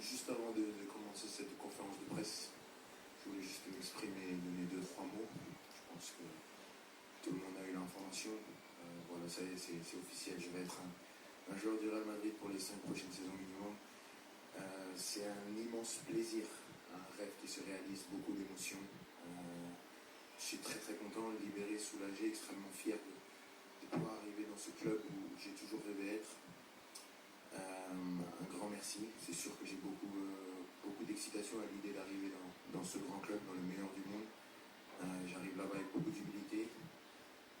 Juste avant de commencer cette conférence de presse, je voulais juste m'exprimer et donner deux, trois mots. Je pense que tout le monde a eu l'information. Voilà, ça y est, c'est officiel. Je vais être un joueur du Real Madrid pour les 5 prochaines saisons minimum. C'est un immense plaisir, un rêve qui se réalise, beaucoup d'émotions. Je suis très très content, libéré, soulagé, extrêmement fier de pouvoir arriver dans ce club où j'ai toujours rêvé être. Un grand merci. C'est sûr que j'ai beaucoup d'excitation à l'idée d'arriver dans ce grand club, dans le meilleur du monde. J'arrive là-bas avec beaucoup d'humilité.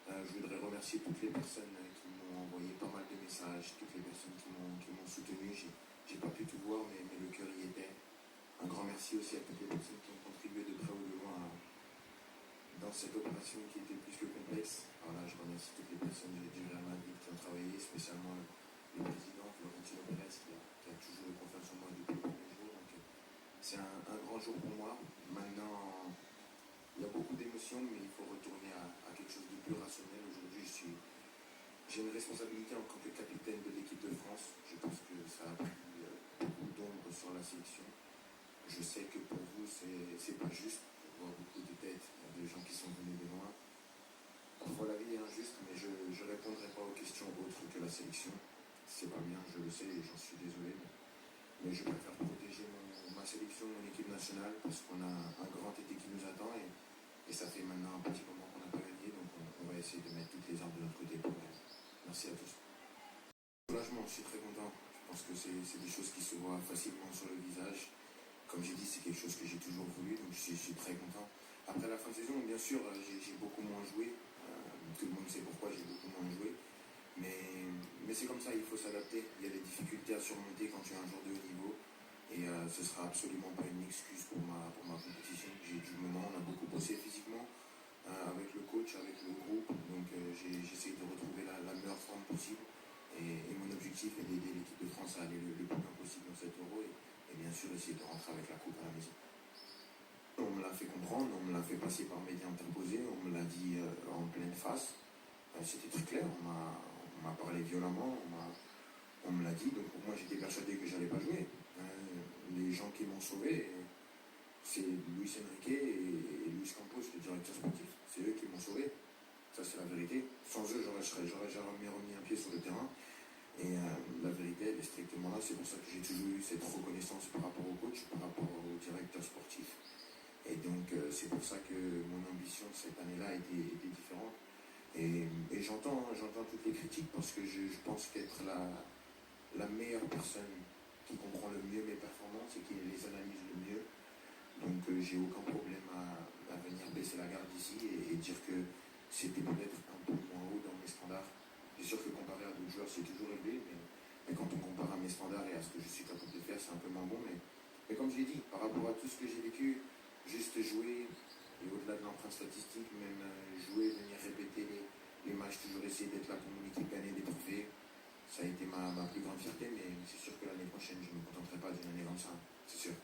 Je voudrais remercier toutes les personnes qui m'ont envoyé pas mal de messages, toutes les personnes qui m'ont soutenu. J'ai pas pu tout voir, mais le cœur y était. Un grand merci aussi à toutes les personnes qui ont contribué de près ou de loin dans cette opération qui était plus que complexe. Voilà, je remercie toutes les personnes du Real Madrid qui ont travaillé, spécialement le président, Florentino Pérez, qui a toujours eu confiance en moi depuis le premier jour. Donc, c'est un grand jour pour moi. Maintenant, il y a beaucoup d'émotions, mais il faut retourner à quelque chose de plus rationnel. Aujourd'hui, j'ai une responsabilité en tant que capitaine de l'équipe de France. Je pense que ça a pris beaucoup d'ombre sur la sélection. Je sais que pour vous, c'est pas juste. Je vois beaucoup de têtes, il y a des gens qui sont venus de loin. Parfois, la vie est injuste, mais je ne répondrai pas aux questions autres que la sélection. C'est pas bien, je le sais et j'en suis désolé. Mais je préfère protéger ma sélection, mon équipe nationale, parce qu'on a un grand été qui nous attend et ça fait maintenant un petit moment qu'on n'a pas gagné, donc on va essayer de mettre toutes les armes de notre côté pour gagner. Merci à tous. Soulagement, je suis très content. Je pense que c'est des choses qui se voient facilement sur le visage. Comme j'ai dit, c'est quelque chose que j'ai toujours voulu, donc je suis très content. Après la fin de saison, bien sûr, j'ai beaucoup moins joué. Tout le monde sait pourquoi j'ai beaucoup moins joué. Mais c'est comme ça, il faut s'adapter. Il y a des difficultés à surmonter quand tu es un joueur de haut niveau. Et ce ne sera absolument pas une excuse pour ma compétition. J'ai du moment, on a beaucoup bossé physiquement avec le coach, avec le groupe. Donc j'essaie de retrouver la meilleure forme possible. Et mon objectif est d'aider l'équipe de France à aller le plus loin possible dans cet Euro. Et bien sûr, essayer de rentrer avec la coupe à la maison. On me l'a fait comprendre, on me l'a fait passer par médias interposés, on me l'a dit en pleine face. C'était très clair, on m'a parlé violemment, on me l'a dit, donc moi j'étais persuadé que j'allais pas jouer. Les gens qui m'ont sauvé, c'est Luis Enrique et Luis Campos, le directeur sportif. C'est eux qui m'ont sauvé. Ça c'est la vérité. Sans eux, j'aurais jamais remis un pied sur le terrain. Et la vérité, elle est strictement là. C'est pour ça que j'ai toujours eu cette reconnaissance par rapport au coach, par rapport au directeur sportif. Et donc c'est pour ça que mon ambition cette année-là était différente. Et j'entends toutes les critiques parce que je pense qu'être la meilleure personne qui comprend le mieux mes performances et qui les analyse le mieux. Donc j'ai aucun problème à venir baisser la garde ici et dire que c'était peut-être un peu moins haut dans mes standards. C'est sûr que comparé à d'autres joueurs, c'est toujours élevé, mais quand on compare à mes standards et à ce que je suis capable de faire, c'est un peu moins bon. Mais comme je l'ai dit, par rapport à tout ce que j'ai vécu, juste jouer, et au-delà de l'empreinte statistique, même jouer, venir répéter les matchs, toujours essayer d'être là pour mon équipe, gagner des trophées, ça a été ma plus grande fierté, mais c'est sûr que l'année prochaine, je ne me contenterai pas d'une année comme ça, c'est sûr.